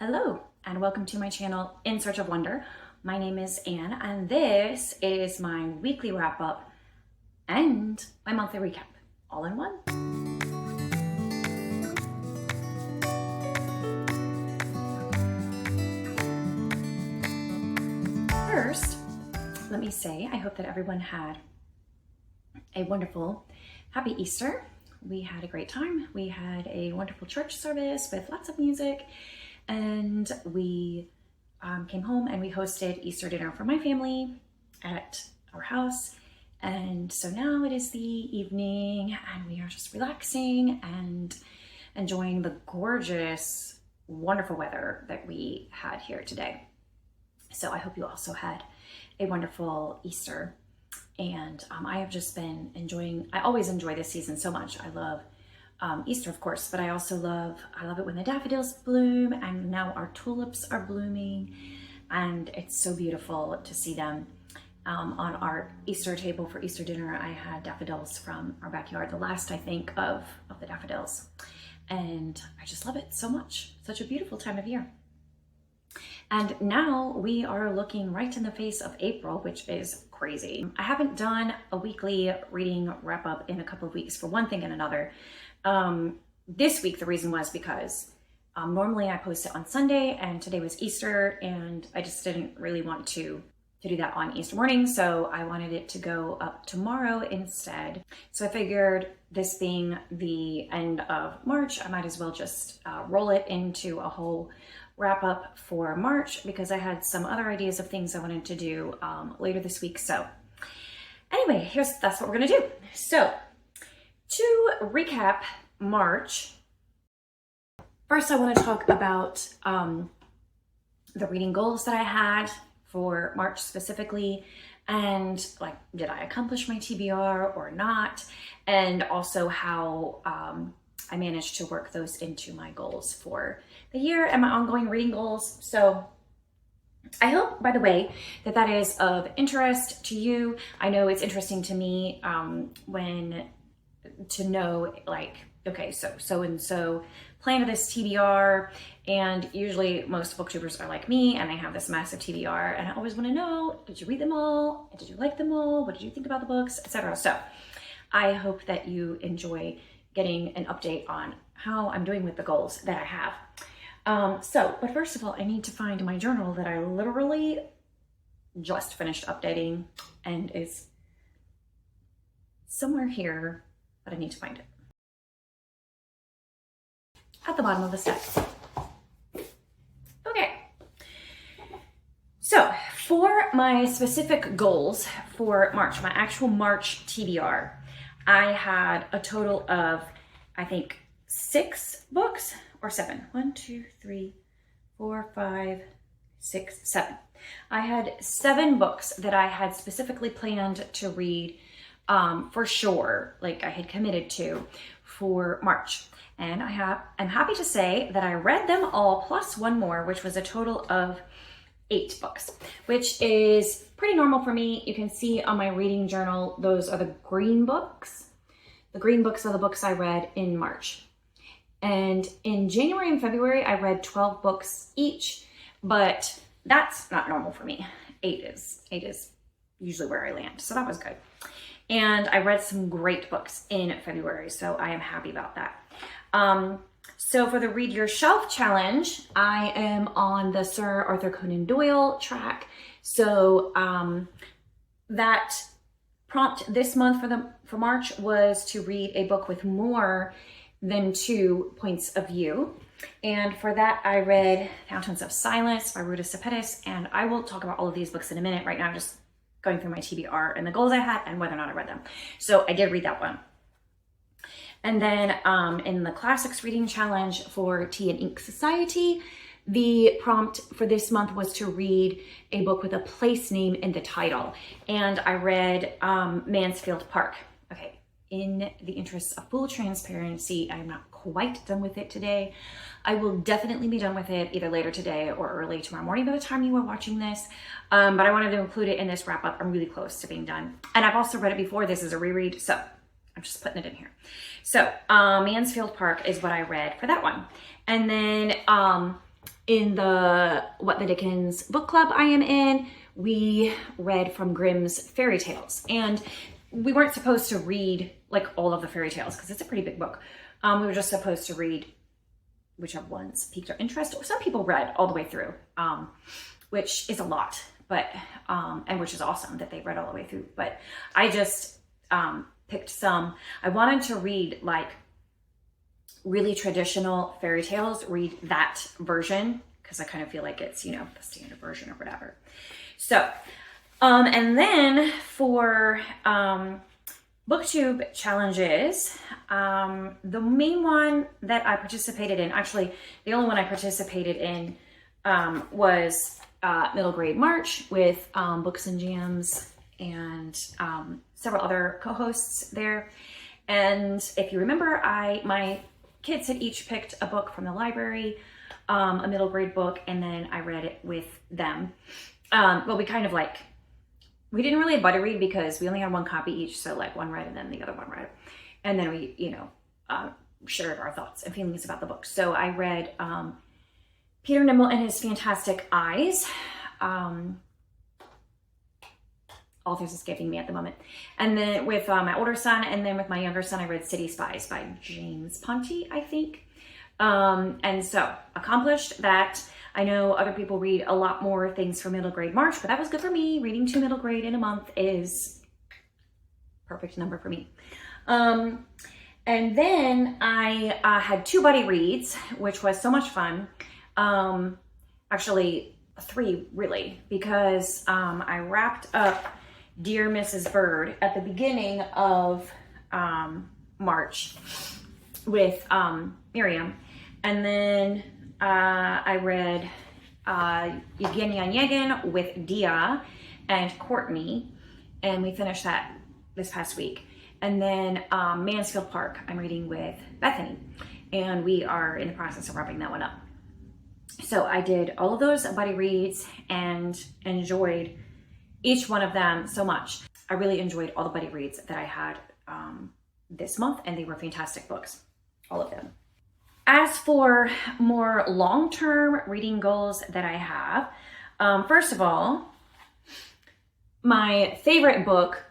Hello and welcome to my channel In Search of Wonder. My name is Anne and this is my weekly wrap up and my monthly recap all in one. First, let me say I hope that everyone had a wonderful, happy Easter. We had a great time. We had a wonderful church service with lots of music. And we came home and we hosted Easter dinner for my family at our house. And so now it is the evening and we are just relaxing and enjoying the gorgeous, wonderful weather that we had here today. So I hope you also had a wonderful Easter. And I have just been enjoying, I always enjoy this season so much. I love Easter, of course, but I also love it when the daffodils bloom, and now our tulips are blooming, and it's so beautiful to see them. On our Easter table for Easter dinner, I had daffodils from our backyard, the last, I think, of the daffodils, and I just love it so much. Such a beautiful time of year. And now we are looking right in the face of April, which is crazy. I haven't done a weekly reading wrap up in a couple of weeks for one thing and another. This week, the reason was because normally I post it on Sunday and today was Easter and I just didn't really want to do that on Easter morning. So I wanted it to go up tomorrow instead. So I figured this being the end of March, I might as well just roll it into a whole wrap up for March because I had some other ideas of things I wanted to do later this week. So anyway, that's what we're gonna do. So to recap March, first I want to talk about the reading goals that I had for March specifically, and like, did I accomplish my TBR or not, and also how I managed to work those into my goals for the year and my ongoing reading goals. So I hope, by the way, that is of interest to you. I know it's interesting to me to know, like, okay, so and so planned this TBR, and usually most booktubers are like me and they have this massive TBR, and I always want to know, did you read them all? Did you like them all? What did you think about the books, etc.? So I hope that you enjoy getting an update on how I'm doing with the goals that I have. But first of all, I need to find my journal that I literally just finished updating and is somewhere here, but I need to find it. At the bottom of the steps. Okay. So for my specific goals for March, my actual March TBR, I had a total of, I think, 6 books or 7. 1, 2, 3, 4, 5, 6, 7. I had 7 books that I had specifically planned to read for sure, like I had committed to for March. And I'm happy to say that I read them all plus one more, which was a total of 8 books, which is pretty normal for me. You can see on my reading journal, those are the green books. The green books are the books I read in March. And in January and February, I read 12 books each, but that's not normal for me. 8 is usually where I land. So that was good. And I read some great books in February, so I am happy about that. So for the Read Your Shelf Challenge, I am on the Sir Arthur Conan Doyle track. So that prompt this month for March was to read a book with more than 2 points of view. And for that, I read Fountains of Silence by Ruta Sepetys, and I will talk about all of these books in a minute. Right now, I'm just going through my TBR and the goals I had and whether or not I read them. So I did read that one. And then in the Classics Reading Challenge for Tea and Ink Society, the prompt for this month was to read a book with a place name in the title. And I read Mansfield Park. Okay, in the interest of full transparency, I'm not quite done with it today. I will definitely be done with it either later today or early tomorrow morning by the time you are watching this. But I wanted to include it in this wrap up. I'm really close to being done. And I've also read it before. This is a reread, so I'm just putting it in here. So Mansfield Park is what I read for that one. And then in the What the Dickens book club I am in, we read from Grimm's fairy tales. And we weren't supposed to read like all of the fairy tales because it's a pretty big book. We were just supposed to read whichever ones piqued our interest. Some people read all the way through, which is a lot, but and which is awesome that they read all the way through. But I just picked some. I wanted to read like really traditional fairy tales, read that version, because I kind of feel like it's, you know, the standard version or whatever. So, and then for BookTube challenges, the main one that I participated in, actually the only one I participated in was Middle Grade March with Books and Jams and several other co-hosts there. And if you remember, my kids had each picked a book from the library, a middle grade book, and then I read it with them. But we kind of like, we didn't really buddy read because we only had one copy each. So like one read and then the other one read. And then we, you know, shared our thoughts and feelings about the book. So I read Peter Nimble and His Fantastic Eyes. Author's escaping me at the moment. And then with my older son, and then with my younger son, I read City Spies by James Ponti, I think. And so accomplished that. I know other people read a lot more things for middle grade March, but that was good for me. Reading 2 middle grade in a month is perfect number for me. And then I had 2 buddy reads, which was so much fun. Actually 3 really, because I wrapped up Dear Mrs. Bird at the beginning of March with Miriam. And then I read Eugene Onegin with Dia and Courtney, and we finished that this past week. And then Mansfield Park I'm reading with Bethany, and we are in the process of wrapping that one up. So I did all of those buddy reads and enjoyed each one of them so much. I really enjoyed all the buddy reads that I had this month, and they were fantastic books, all of them. As for more long-term reading goals that I have, first of all, my favorite book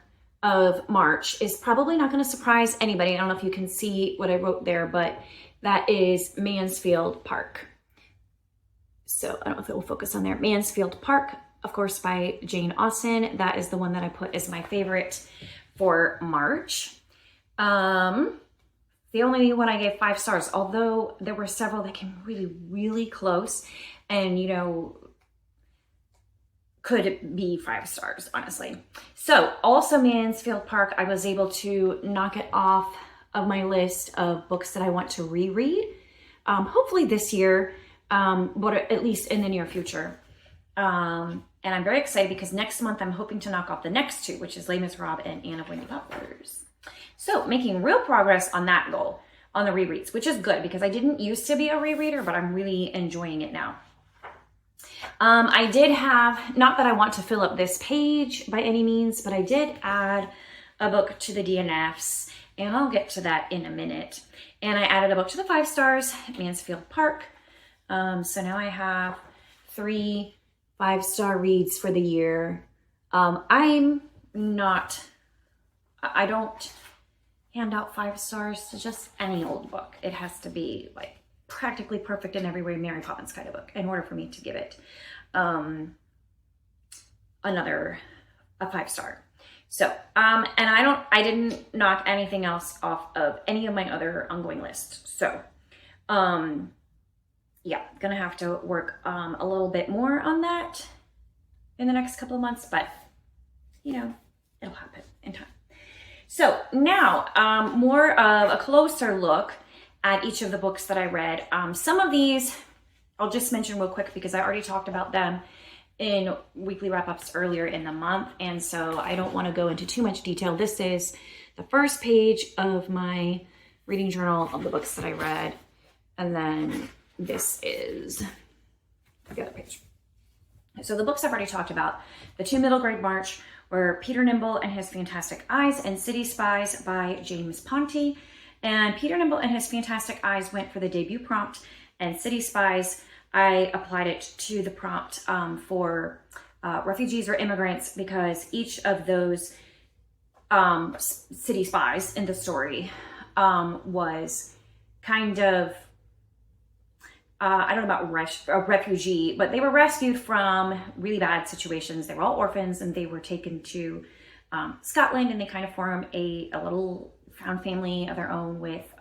of March is probably not going to surprise anybody. I don't know if you can see what I wrote there, but that is Mansfield Park. So I don't know if it will focus on there. Mansfield Park, of course, by Jane Austen. That is the one that I put as my favorite for March. The only one I gave 5 stars, although there were several that came really, really close and, you know, could be 5 stars, honestly. So also Mansfield Park, I was able to knock it off of my list of books that I want to reread. Hopefully this year, but at least in the near future. And I'm very excited because next month I'm hoping to knock off the next 2, which is Les Miserables and Anne of Windy Butlers. So making real progress on that goal, on the rereads, which is good because I didn't used to be a rereader, but I'm really enjoying it now. I did have, not that I want to fill up this page by any means, but I did add a book to the DNFs, and I'll get to that in a minute. And I added a book to the 5 stars, Mansfield Park. So now I have 3 5-star reads for the year. I don't hand out 5 stars to just any old book. It has to be like practically perfect in every way, Mary Poppins kind of book, in order for me to give it a 5-star. So, and I didn't knock anything else off of any of my other ongoing lists. So, yeah, gonna have to work a little bit more on that in the next couple of months, but you know, it'll happen in time. So now, more of a closer look at each of the books that I read. Some of these I'll just mention real quick because I already talked about them in weekly wrap-ups earlier in the month, and so I don't want to go into too much detail. This is the first page of my reading journal of the books that I read, and then this is the other page. So the books I've already talked about, the 2 middle grade March, were Peter Nimble and His Fantastic Eyes and City Spies by James Ponti. And Peter Nimble and His Fantastic Eyes went for the debut prompt, and City Spies I applied it to the prompt for refugees or immigrants, because each of those city spies in the story was kind of, I don't know about a refugee, but they were rescued from really bad situations. They were all orphans, and they were taken to Scotland, and they kind of form a little found family of their own with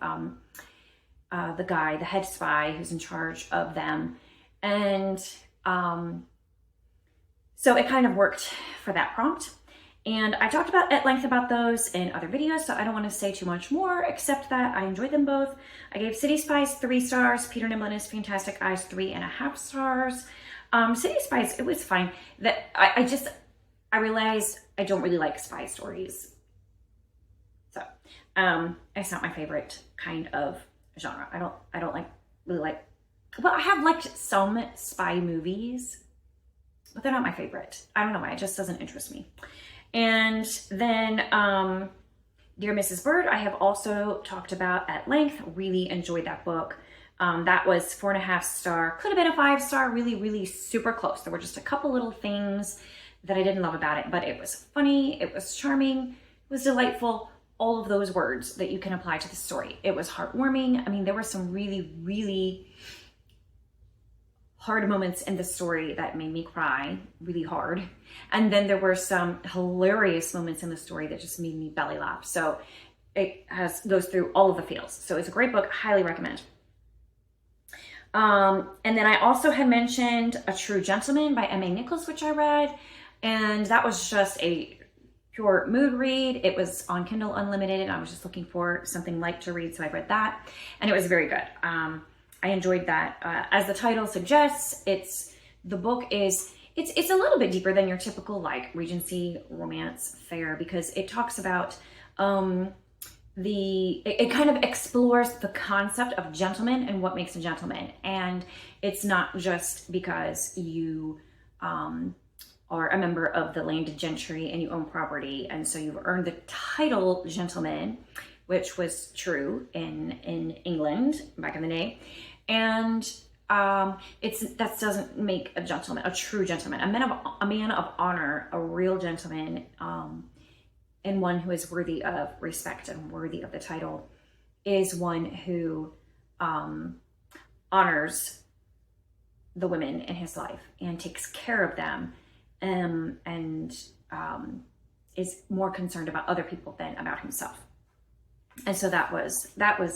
the head spy who's in charge of them. And so it kind of worked for that prompt. And I talked at length about those in other videos, so I don't want to say too much more, except that I enjoyed them both. I gave City Spies 3 stars, Peter Nimblin' Fantastic Eyes 3.5 stars. City Spies, it was fine. That I realized I don't really like spy stories. So it's not my favorite kind of genre. I don't really like, well, I have liked some spy movies, but they're not my favorite. I don't know why, it just doesn't interest me. And then Dear Mrs. Bird, I have also talked about at length. Really enjoyed that book. That was 4.5 star, could have been a 5 star, really, really super close. There were just a couple little things that I didn't love about it, but it was funny, it was charming, it was delightful, all of those words that you can apply to the story. It was heartwarming. I mean, there were some really, really hard moments in the story that made me cry really hard. And then there were some hilarious moments in the story that just made me belly laugh. So it goes through all of the feels. So it's a great book, highly recommend. And then I also had mentioned A True Gentleman by M.A. Nichols, which I read. And that was just a pure mood read. It was on Kindle Unlimited, and I was just looking for something light to read, so I read that. And it was very good. I enjoyed that. As the title suggests, it's a little bit deeper than your typical like Regency romance fare, because it talks about it kind of explores the concept of gentleman and what makes a gentleman. And it's not just because you are a member of the landed gentry and you own property, and so you've earned the title gentleman, which was true in England back in the day. And that doesn't make a gentleman, a true gentleman, a man of honor, a real gentleman, and one who is worthy of respect and worthy of the title, is one who honors the women in his life and takes care of them, and is more concerned about other people than about himself. And so that was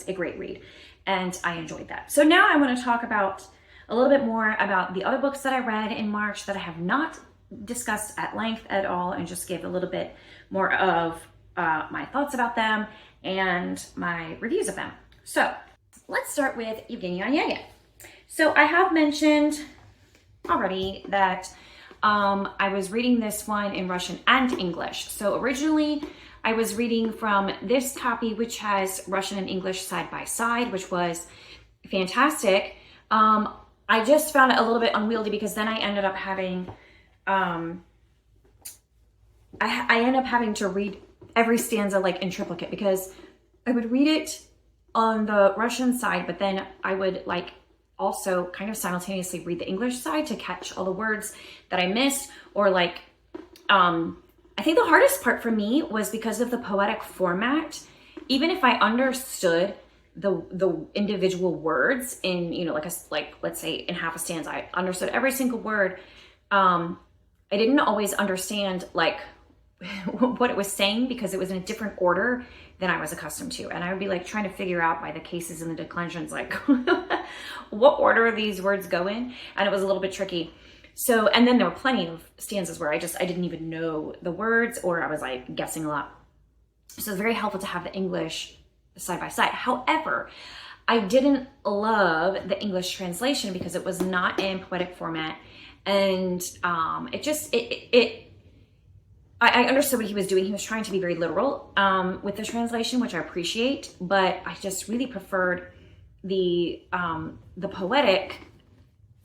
a great read, and I enjoyed that. So now I want to talk about a little bit more about the other books that I read in March that I have not discussed at length at all, and just give a little bit more of my thoughts about them and my reviews of them. So let's start with Eugene Onegin. So I have mentioned already that I was reading this one in Russian and English. So originally I was reading from this copy, which has Russian and English side by side, which was fantastic. I just found it a little bit unwieldy, because then I ended up having, I ended up having to read every stanza like in triplicate, because I would read it on the Russian side, but then I would like also kind of simultaneously read the English side to catch all the words that I missed, or like, I think the hardest part for me was because of the poetic format. Even if I understood the individual words in, you know, like let's say in half a stanza, I understood every single word. I didn't always understand like what it was saying, because it was in a different order than I was accustomed to. And I would be like trying to figure out by the cases and the declensions, like what order these words go in. And it was a little bit tricky. So, and then there were plenty of stanzas where I didn't even know the words, or I was like guessing a lot. So it's very helpful to have the English side by side. However, I didn't love the English translation because it was not in poetic format. And I understood what he was doing. He was trying to be very literal with the translation, which I appreciate, but I just really preferred the poetic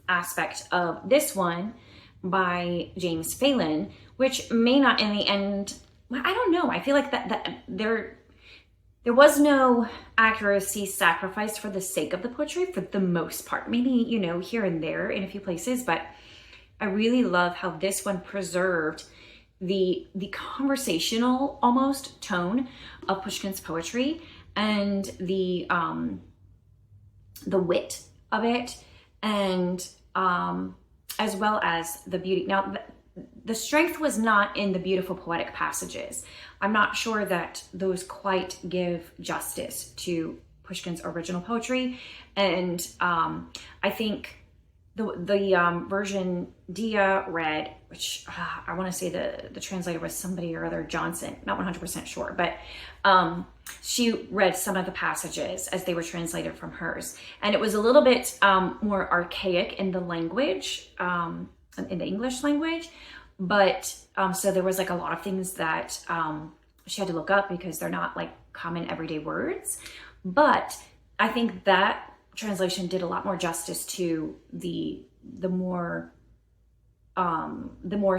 aspect of this one by James Phelan, which may not in the end, I don't know. I feel like that there was no accuracy sacrificed for the sake of the poetry for the most part. Maybe, you know, here and there in a few places, but I really love how this one preserved the conversational almost tone of Pushkin's poetry and the wit of it, and as well as the beauty. Now, the strength was not in the beautiful poetic passages. I'm not sure that those quite give justice to Pushkin's original poetry, and I think the version Dia read, which I want to say the translator was somebody or other, Johnson, not 100% sure, but she read some of the passages as they were translated from hers, and it was a little bit more archaic in the language, in the English language, but so there was like a lot of things that she had to look up because they're not like common everyday words. But I think that translation did a lot more justice to the more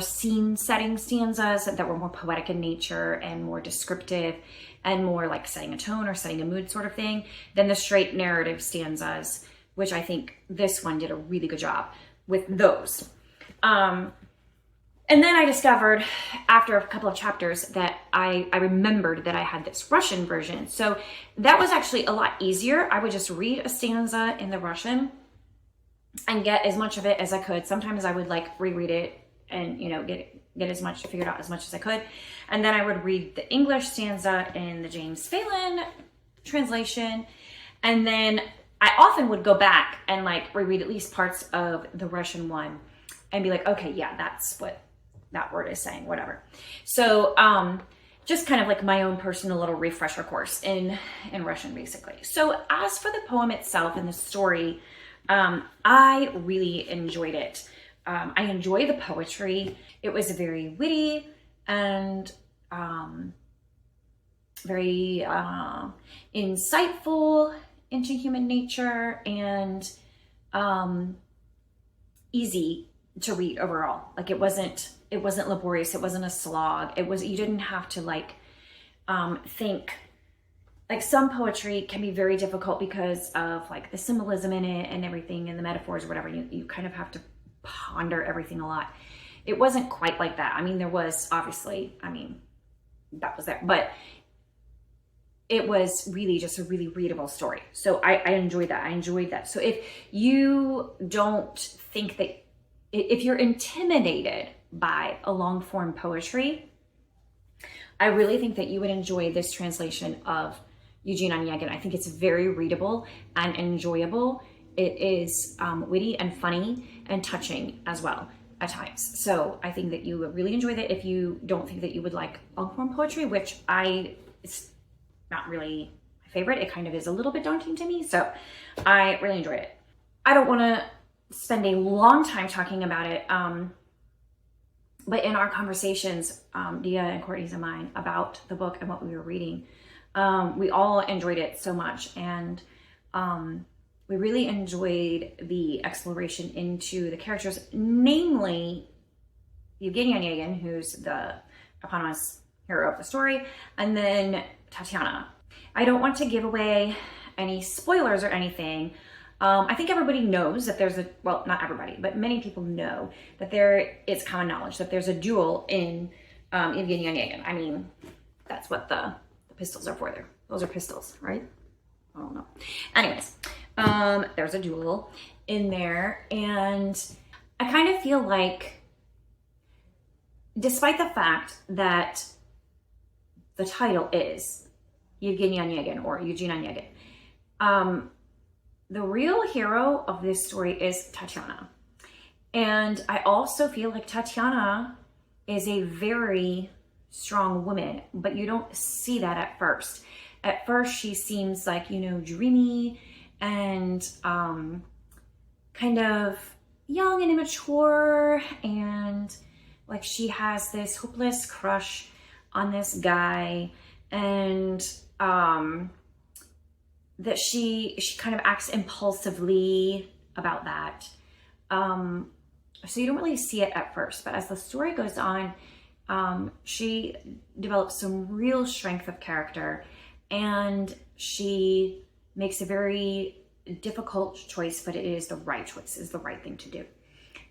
scene setting stanzas that were more poetic in nature and more descriptive and more like setting a tone or setting a mood sort of thing than the straight narrative stanzas, which I think this one did a really good job with those. And then I discovered after a couple of chapters that I remembered that I had this Russian version. So that was actually a lot easier. I would just read a stanza in the Russian and get as much of it as I could. Sometimes I would like reread it and, you know, get as much, figured out as much as I could. And then I would read the English stanza in the James Phelan translation. And then I often would go back and like reread at least parts of the Russian one and be like, okay, yeah, that's what that word is saying, whatever. So just kind of like my own personal little refresher course in Russian, basically. So as for the poem itself and the story, I really enjoyed it. I enjoy the poetry. It was very witty and very insightful into human nature and easy to read overall. Like it wasn't laborious. It wasn't a slog. You didn't have to like think. Like some poetry can be very difficult because of like the symbolism in it and everything and the metaphors or whatever. You kind of have to ponder everything a lot. It wasn't quite like that. I mean, there was obviously, that was there, but it was really just a really readable story. So I enjoyed that. I enjoyed that. So if you don't think that, if you're intimidated by a long form poetry, I really think that you would enjoy this translation of Eugene Onegin. I think it's very readable and enjoyable. It is witty and funny and touching as well at times. So I think that you would really enjoy that if you don't think that you would like long form poetry, which it's not really my favorite. It kind of is a little bit daunting to me. So I really enjoyed it. I don't want to spend a long time talking about it. But in our conversations, Dia and Courtney's and mine, about the book and what we were reading, we all enjoyed it so much. And we really enjoyed the exploration into the characters, namely Eugene Onegin, who's the eponymous hero of the story, and then Tatiana. I don't want to give away any spoilers or anything. I think everybody knows that there's well, not everybody, but many people know that it's common knowledge that there's a duel in Eugene Onegin. I mean, that's what the pistols are for there. Those are pistols, right? I don't know. Anyways, there's a duel in there, and I kind of feel like, despite the fact that the title is Eugene Onegin or Eugene Onegin, the real hero of this story is Tatiana. And I also feel like Tatiana is a very strong woman, but you don't see that at first. At first, she seems like, dreamy and kind of young and immature, and like she has this hopeless crush on this guy, and that she kind of acts impulsively about that. So you don't really see it at first, but as the story goes on, she develops some real strength of character and she makes a very difficult choice, but it is the right choice, is the right thing to do.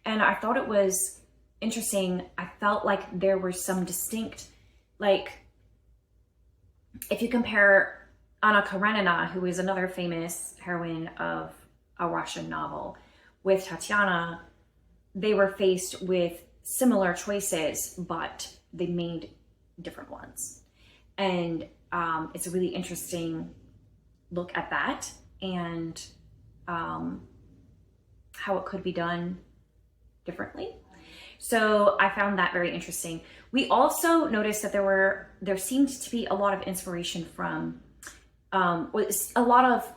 And I thought it was interesting. I felt like there were some distinct, like, if you compare Anna Karenina, who is another famous heroine of a Russian novel, with Tatiana, they were faced with similar choices, but they made different ones. And it's a really interesting look at that, and how it could be done differently. So I found that very interesting. We also noticed that there seemed to be a lot of inspiration from a lot of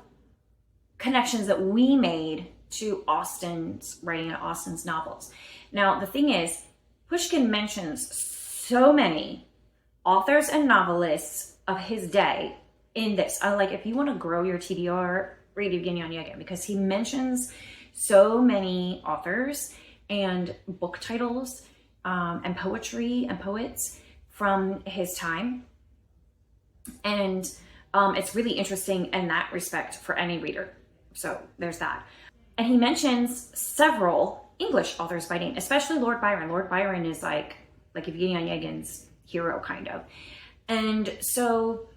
connections that we made to Austen's writing and Austen's novels. Now, the thing is, Pushkin mentions so many authors and novelists of his day in this. Like, if you want to grow your TBR, read Eugene Onegin, because he mentions so many authors and book titles and poetry and poets from his time. And it's really interesting in that respect for any reader. So there's that. And he mentions several English authors by name, especially Lord Byron. Lord Byron is like Eugene Onegin's hero, kind of. And so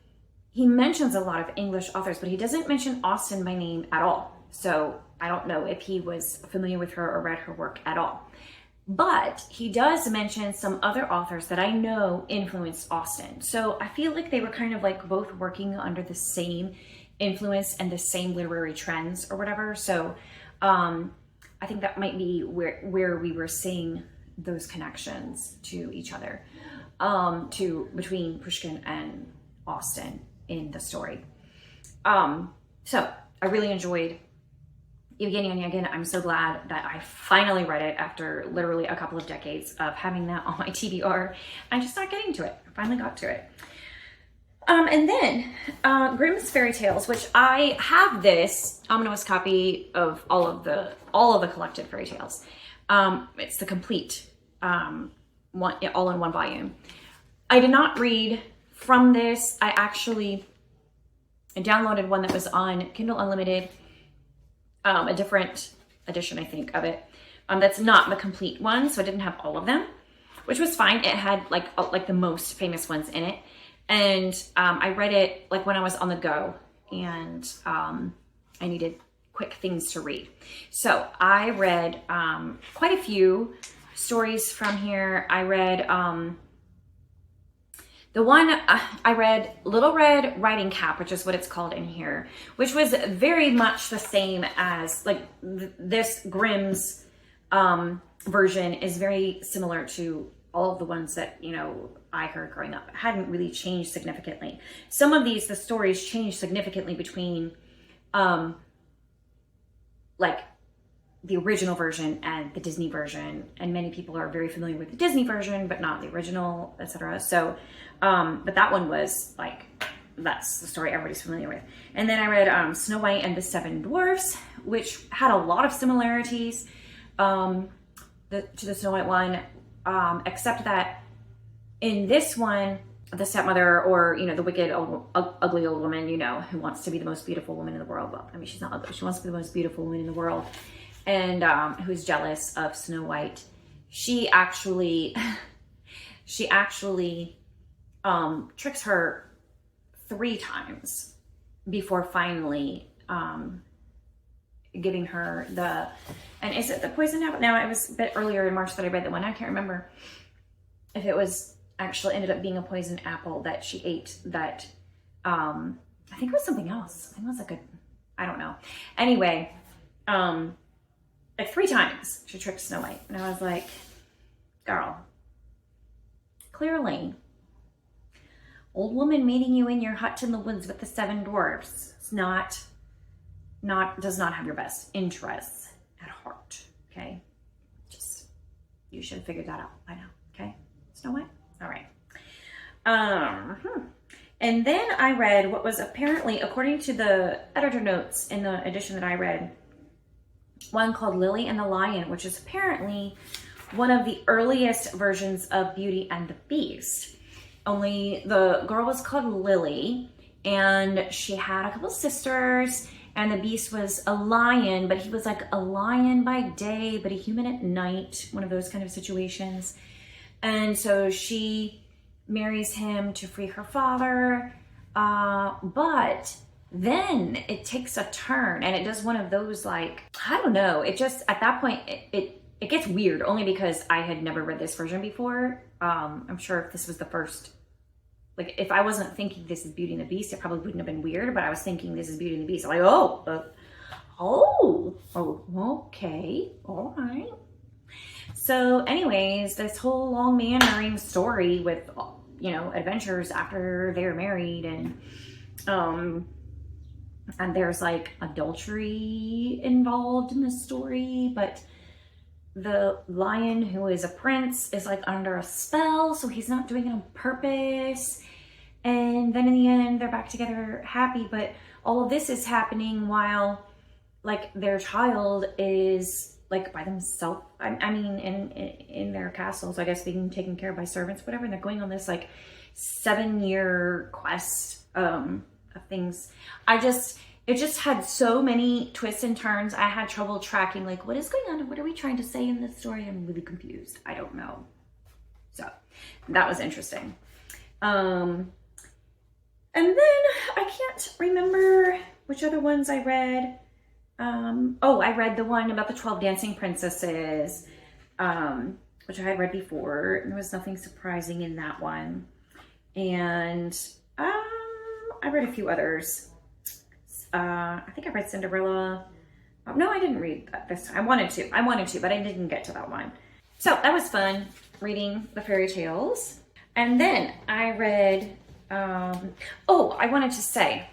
he mentions a lot of English authors, but he doesn't mention Austen by name at all. So I don't know if he was familiar with her or read her work at all. But he does mention some other authors that I know influenced Austen. So I feel like they were kind of like both working under the same influence and the same literary trends or whatever. So I think that might be where we were seeing those connections to each other, between Pushkin and Austen in the story. So I really enjoyed Eugene Onegin. I'm so glad that I finally read it after literally a couple of decades of having that on my TBR. I'm just not getting to it. I finally got to it. And then Grimm's Fairy Tales, which I have this omnibus copy of all of the collected fairy tales. It's the complete one, all in one volume. I did not read from this. I actually downloaded one that was on Kindle Unlimited, a different edition, I think, of it. That's not the complete one, so I didn't have all of them, which was fine. It had like the most famous ones in it. And I read it like when I was on the go, and I needed quick things to read. So I read quite a few stories from here. I read the one I read, Little Red Riding Cap, which is what it's called in here, which was very much the same as like this Grimm's version is very similar to all of the ones that, you know, I heard growing up. It hadn't really changed significantly. Some of these, the stories changed significantly between like the original version and the Disney version. And many people are very familiar with the Disney version, but not the original, etc. So, but that one was like, that's the story everybody's familiar with. And then I read Snow White and the Seven Dwarfs, which had a lot of similarities to the Snow White one, except that in this one, the stepmother, or, you know, the wicked, ugly old woman, you know, who wants to be the most beautiful woman in the world. Well, I mean, she's not ugly. She wants to be the most beautiful woman in the world. And who's jealous of Snow White. She actually tricks her 3 times before finally giving her the, and is it the poison apple? Now, it was a bit earlier in March that I read that one. I can't remember if it was actually ended up being a poison apple that she ate that, I think it was something else. I think it was like I don't know. Anyway, like 3 times she tricked Snow White. And I was like, girl, clearly, old woman meeting you in your hut in the woods with the 7 dwarfs is does not have your best interests at heart, okay? Just, you should have figured that out by now, okay? Snow White? All right. And then I read what was apparently, according to the editor notes in the edition that I read, one called Lily and the Lion, which is apparently one of the earliest versions of Beauty and the Beast. Only the girl was called Lily, and she had a couple sisters, and the beast was a lion, but he was like a lion by day, but a human at night, one of those kind of situations. And so she marries him to free her father, but then it takes a turn, and it does one of those, like, I don't know, it just, at that point, it gets weird, only because I had never read this version before. I'm sure if this was the first, like, if I wasn't thinking this is Beauty and the Beast, it probably wouldn't have been weird, but I was thinking this is Beauty and the Beast. I'm like, okay, all right. So anyways, this whole long meandering story with, you know, adventures after they're married, and there's like adultery involved in the story, but the lion, who is a prince, is like under a spell, so he's not doing it on purpose. And then in the end, they're back together happy, but all of this is happening while like their child is like by themselves. I mean, in their castles, I guess, being taken care of by servants, whatever. And they're going on this like 7-year quest of things. It just had so many twists and turns. I had trouble tracking, like, what is going on? What are we trying to say in this story? I'm really confused. I don't know. So that was interesting. And then I can't remember which other ones I read. I read the one about the 12 dancing princesses, which I had read before. There was nothing surprising in that one. And I read a few others. I think I read Cinderella. No, I didn't read that this time. I wanted to, but I didn't get to that one. So that was fun, reading the fairy tales. And then I read, I wanted to say,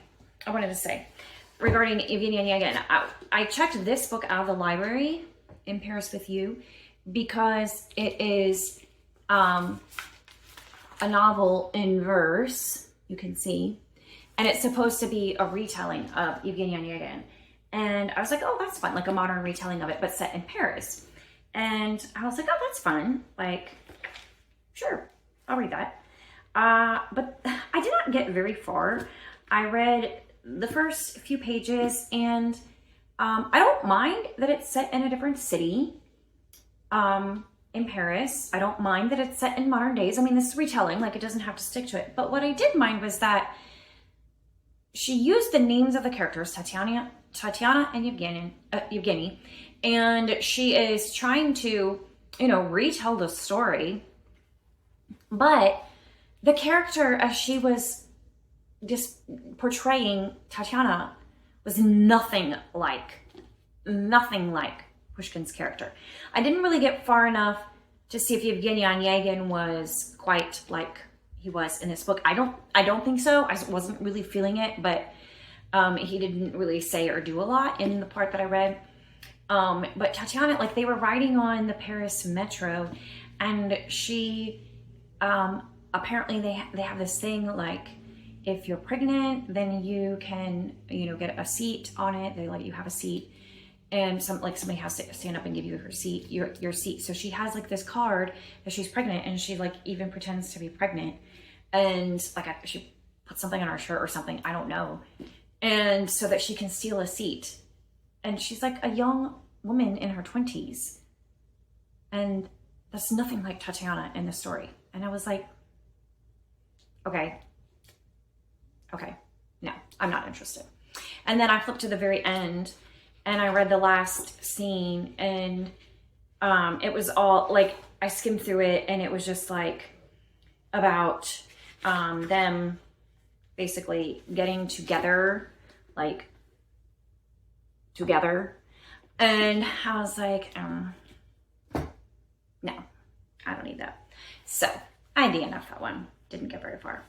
regarding Eugene and Onegin, I checked this book out of the library, In Paris with You, because it is a novel in verse, you can see, and it's supposed to be a retelling of Eugene and Onegin. And I was like, oh, that's fun, like a modern retelling of it, but set in Paris. And I was like, oh, that's fun. Like, sure, I'll read that. But I did not get very far. I read the first few pages, and I don't mind that it's set in a different city in Paris. I don't mind that it's set in modern days. I mean, this is retelling, like, it doesn't have to stick to it. But what I did mind was that she used the names of the characters, Tatiana and Eugenie, and she is trying to, you know, retell the story. But the character, as she was just portraying Tatiana, was nothing like Pushkin's character. I didn't really get far enough to see if Eugene Onegin was quite like he was in this book. I don't think so. I wasn't really feeling it, but he didn't really say or do a lot in the part that I read. But Tatiana, like, they were riding on the Paris metro, and she apparently they have this thing, like, if you're pregnant, then you can, you know, get a seat on it. They let you have a seat, and somebody has to stand up and give you her seat, your seat. So she has like this card that she's pregnant, and she like even pretends to be pregnant, and like she puts something on her shirt or something, I don't know, and so that she can steal a seat. And she's like a young woman in her 20s, and that's nothing like Tatiana in the story. And I was like, okay, no, I'm not interested. And then I flipped to the very end, and I read the last scene, and it was all like, I skimmed through it, and it was just like about them basically getting together, like together. And I was like, no, I don't need that. So I DNF'd that one. Didn't get very far.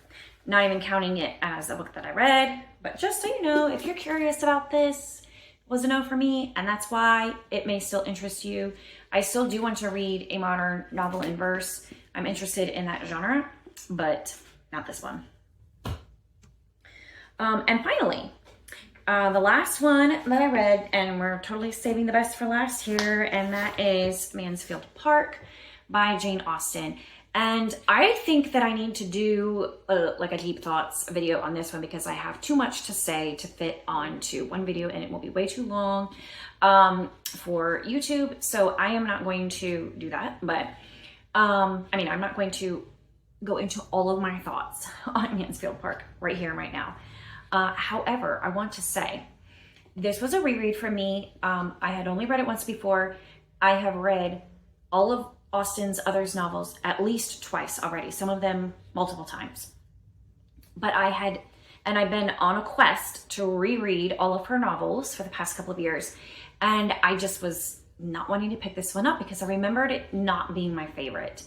Not even counting it as a book that I read, but just so you know, if you're curious about this, it was a no for me, and that's why it may still interest you. I still do want to read a modern novel in verse. I'm interested in that genre, but not this one. And finally, the last one that I read, and we're totally saving the best for last here, and that is Mansfield Park by Jane Austen. And I think that I need to do like a deep thoughts video on this one, because I have too much to say to fit onto one video, and it will be way too long for YouTube. So I am not going to do that. But I mean, I'm not going to go into all of my thoughts on Mansfield Park right here and right now. However, I want to say this was a reread for me. I had only read it once before. I have read all of Austen's others novels at least twice already, some of them multiple times. But I've been on a quest to reread all of her novels for the past couple of years. And I just was not wanting to pick this one up because I remembered it not being my favorite.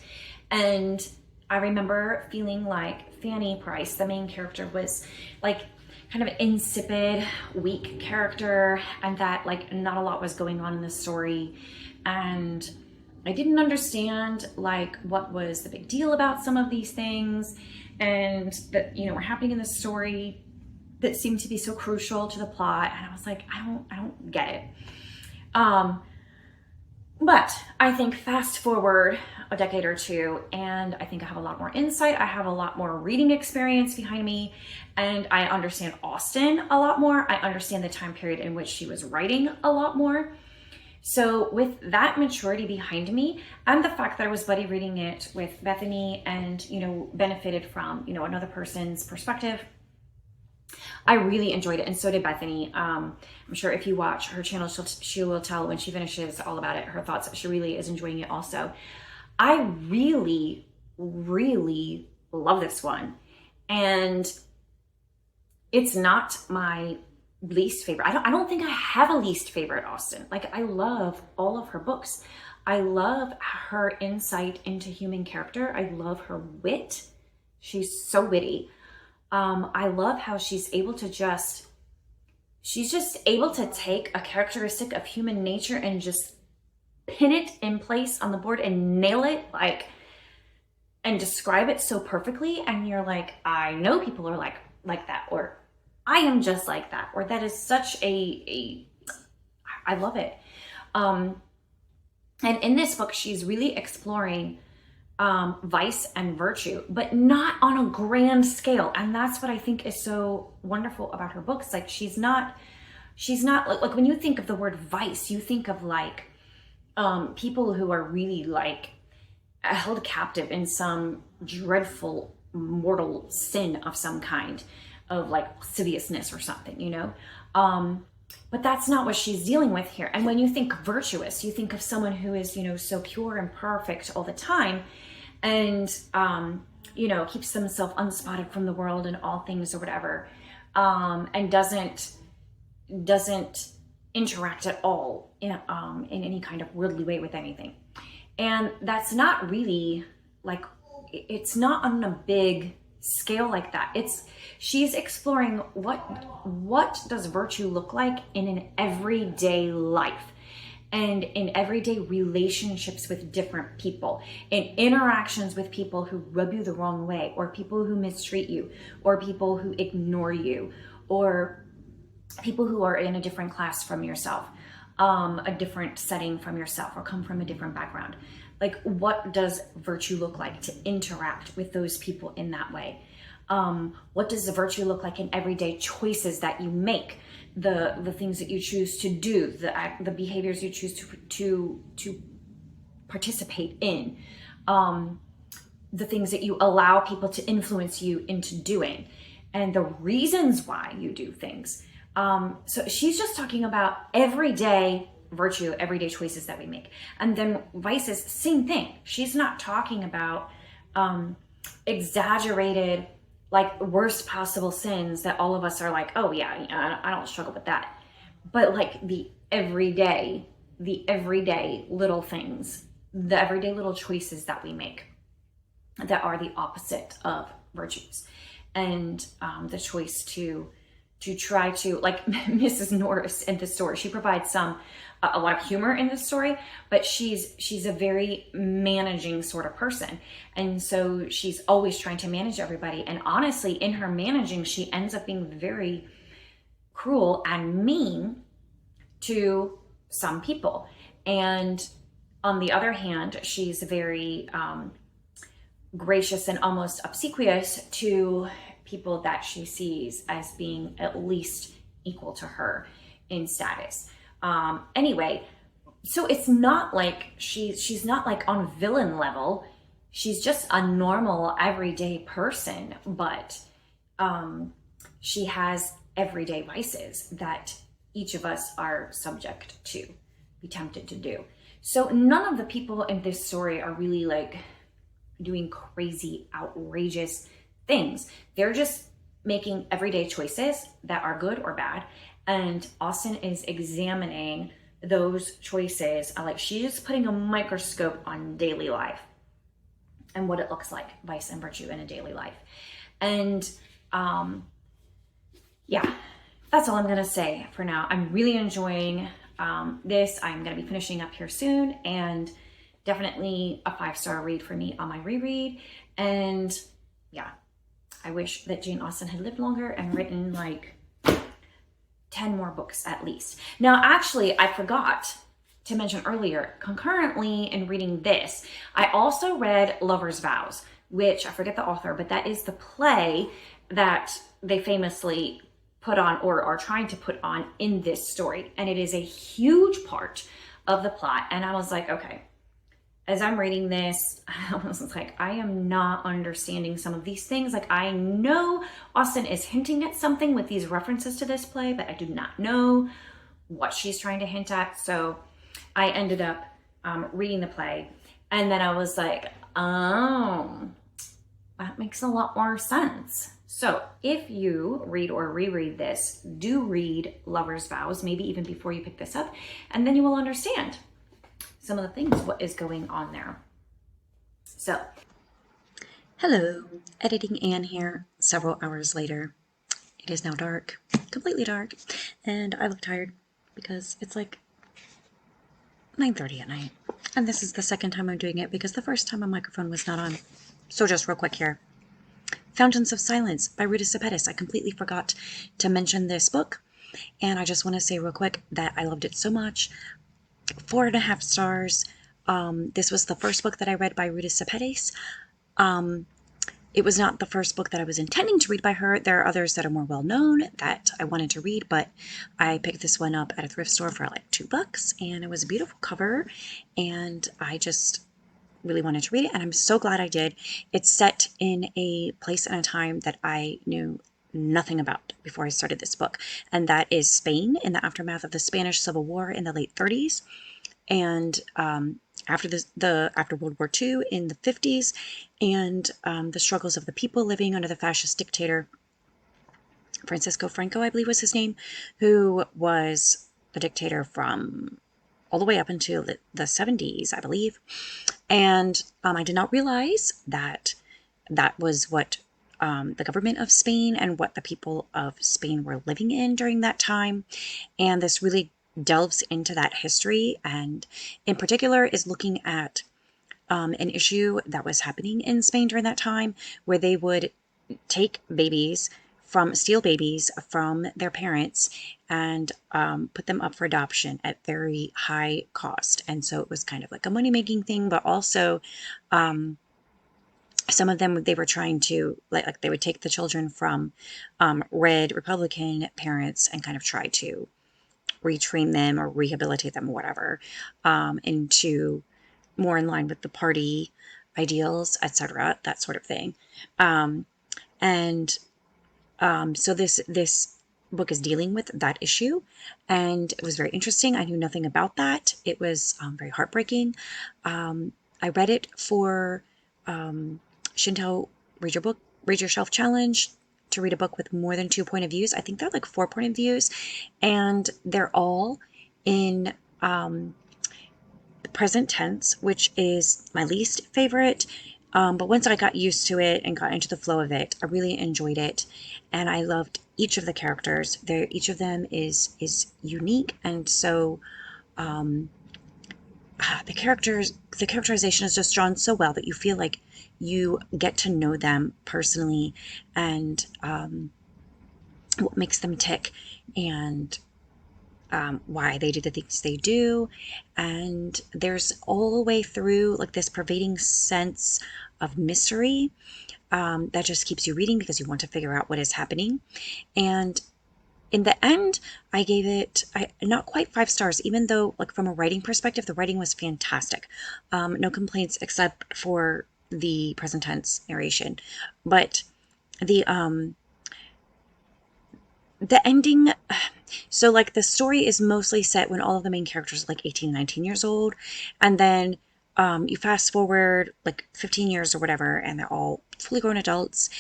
And I remember feeling like Fanny Price, the main character, was like kind of an insipid, weak character, and that like not a lot was going on in the story. And I didn't understand like what was the big deal about some of these things, and that, you know, were happening in the story that seemed to be so crucial to the plot. And I was like, I don't get it. But I think fast forward a decade or two, and I think I have a lot more insight. I have a lot more reading experience behind me, and I understand Austen a lot more. I understand the time period in which she was writing a lot more. So with that maturity behind me, and the fact that I was buddy reading it with Bethany and, you know, benefited from, you know, another person's perspective, I really enjoyed it. And so did Bethany. I'm sure if you watch her channel, she will tell when she finishes all about it, her thoughts. She really is enjoying it also. I really, really love this one. And it's not my least favorite. I don't think I have a least favorite Austen. Like, I love all of her books. I love her insight into human character. I love her wit. She's so witty. I love how she's just able to take a characteristic of human nature and just pin it in place on the board and nail it, like, and describe it so perfectly. And you're like, I know people are like that, or I am just like that, or that is such I love it. And in this book, she's really exploring vice and virtue, but not on a grand scale. And that's what I think is so wonderful about her books. Like, she's not like when you think of the word vice, you think of like people who are really like held captive in some dreadful mortal sin of some kind, of like lasciviousness or something, you know? But that's not what she's dealing with here. And when you think virtuous, you think of someone who is, you know, so pure and perfect all the time, and, you know, keeps themselves unspotted from the world and all things or whatever, and doesn't interact at all in any kind of worldly way with anything. And that's not really like, it's not on a big scale like that. She's exploring what does virtue look like in an everyday life, and in everyday relationships with different people, in interactions with people who rub you the wrong way, or people who mistreat you, or people who ignore you, or people who are in a different class from yourself, a different setting from yourself, or come from a different background. Like, what does virtue look like to interact with those people in that way? What does the virtue look like in everyday choices that you make, the things that you choose to do, the behaviors you choose to participate in, the things that you allow people to influence you into doing, and the reasons why you do things. So she's just talking about everyday virtue, everyday choices that we make. And then vices, same thing. She's not talking about exaggerated, like, worst possible sins that all of us are like, oh yeah, I don't struggle with that. But like the everyday little things, the everyday little choices that we make that are the opposite of virtues. And the choice to try to, like Mrs. Norris in the story, she provides a lot of humor in the story, but she's a very managing sort of person. And so she's always trying to manage everybody. And honestly, in her managing, she ends up being very cruel and mean to some people. And on the other hand, she's very gracious and almost obsequious to people that she sees as being at least equal to her in status. Anyway, so it's not like she's not like on villain level. She's just a normal everyday person, but she has everyday vices that each of us are subject to, be tempted to do. So none of the people in this story are really like doing crazy, outrageous things. They're just making everyday choices that are good or bad. And Austen is examining those choices. Like, she's putting a microscope on daily life and what it looks like, vice and virtue in a daily life. And yeah, that's all I'm gonna say for now. I'm really enjoying this. I'm gonna be finishing up here soon, and definitely a 5-star read for me on my reread. And yeah, I wish that Jane Austen had lived longer and written like 10 more books at least. Now, actually, I forgot to mention earlier, concurrently in reading this, I also read Lover's Vows, which I forget the author, but that is the play that they famously put on, or are trying to put on, in this story. And it is a huge part of the plot. And I was like, okay, as I'm reading this, I was like, I am not understanding some of these things. Like, I know Austen is hinting at something with these references to this play, but I do not know what she's trying to hint at. So I ended up reading the play, and then I was like, oh, that makes a lot more sense. So if you read or reread this, do read Lover's Vows, maybe even before you pick this up, and then you will understand some of the things, what is going on there. So, hello, Editing Anne here, several hours later. It is now dark, completely dark, and I look tired because it's like 9:30 at night. And this is the second time I'm doing it because the first time my microphone was not on. So just real quick here. Fountains of Silence by Ruta Sepetys. I completely forgot to mention this book, and I just want to say real quick that I loved it so much. 4.5 stars. This was the first book that I read by Ruta Sepetys. It was not the first book that I was intending to read by her. There are others that are more well known that I wanted to read, but I picked this one up at a thrift store for like $2, and it was a beautiful cover, and I just really wanted to read it, and I'm so glad I did. It's set in a place and a time that I knew nothing about before I started this book, and that is Spain in the aftermath of the Spanish Civil War in the late 30s, and after World War II in the 50s, and the struggles of the people living under the fascist dictator Francisco Franco, I believe was his name, who was the dictator from all the way up until the 70s, I believe. And I did not realize that that was what the government of Spain and what the people of Spain were living in during that time. And this really delves into that history, and in particular is looking at an issue that was happening in Spain during that time, where they would take steal babies from their parents and put them up for adoption at very high cost. And so it was kind of like a money-making thing, but also some of them, they were trying to, like they would take the children from red Republican parents and kind of try to retrain them or rehabilitate them or whatever into more in line with the party ideals, etc., that sort of thing. So this book is dealing with that issue, and it was very interesting. I knew nothing about that. It was very heartbreaking. I read it for Shinto Read Your Shelf Challenge, to read a book with more than 2 point of views. I think they're like 4 point of views, and they're all in the present tense, which is my least favorite. But once I got used to it and got into the flow of it, I really enjoyed it, and I loved each of the characters. Each of them is unique, and so the characterization is just drawn so well that you feel like you get to know them personally, and what makes them tick, and why they do the things they do. And there's all the way through like this pervading sense of mystery that just keeps you reading because you want to figure out what is happening. And in the end, I gave it not quite 5 stars, even though, like, from a writing perspective, the writing was fantastic. No complaints except for the present tense narration. But the ending, so like the story is mostly set when all of the main characters are like 18, 19 years old, and then you fast forward like 15 years or whatever, and they're all fully grown adults.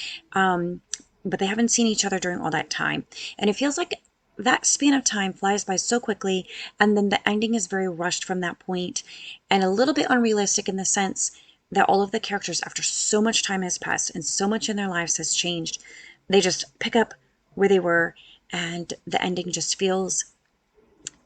But they haven't seen each other during all that time. And it feels like that span of time flies by so quickly, and then the ending is very rushed from that point, and a little bit unrealistic in the sense that all of the characters, after so much time has passed and so much in their lives has changed, they just pick up where they were, and the ending just feels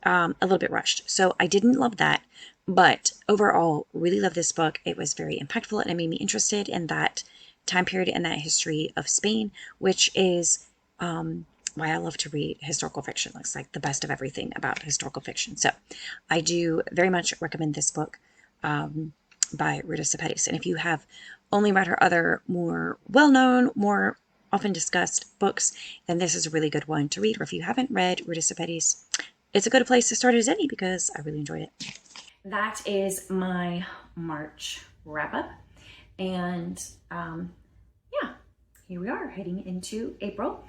a little bit rushed. So I didn't love that, but overall, really love this book. It was very impactful and it made me interested in that time period and that history of Spain, which is why I love to read historical fiction. It's like the best of everything about historical fiction. So I do very much recommend this book by Ruta Sepetys. And if you have only read her other more well-known, more often discussed books, then this is a really good one to read. Or if you haven't read Ruta Sepetys, it's a good place to start as any because I really enjoyed it. That is my March wrap up. And yeah, here we are heading into April.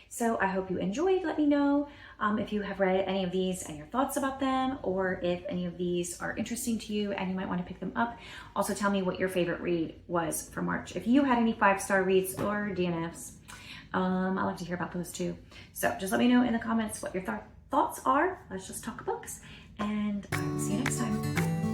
So I hope you enjoyed. Let me know if you have read any of these and your thoughts about them, or if any of these are interesting to you and you might want to pick them up. Also tell me what your favorite read was for March. If you had any 5-star reads or DNFs, I'd like to hear about those too. So just let me know in the comments what your thoughts are. Let's just talk books, and I will see you next time.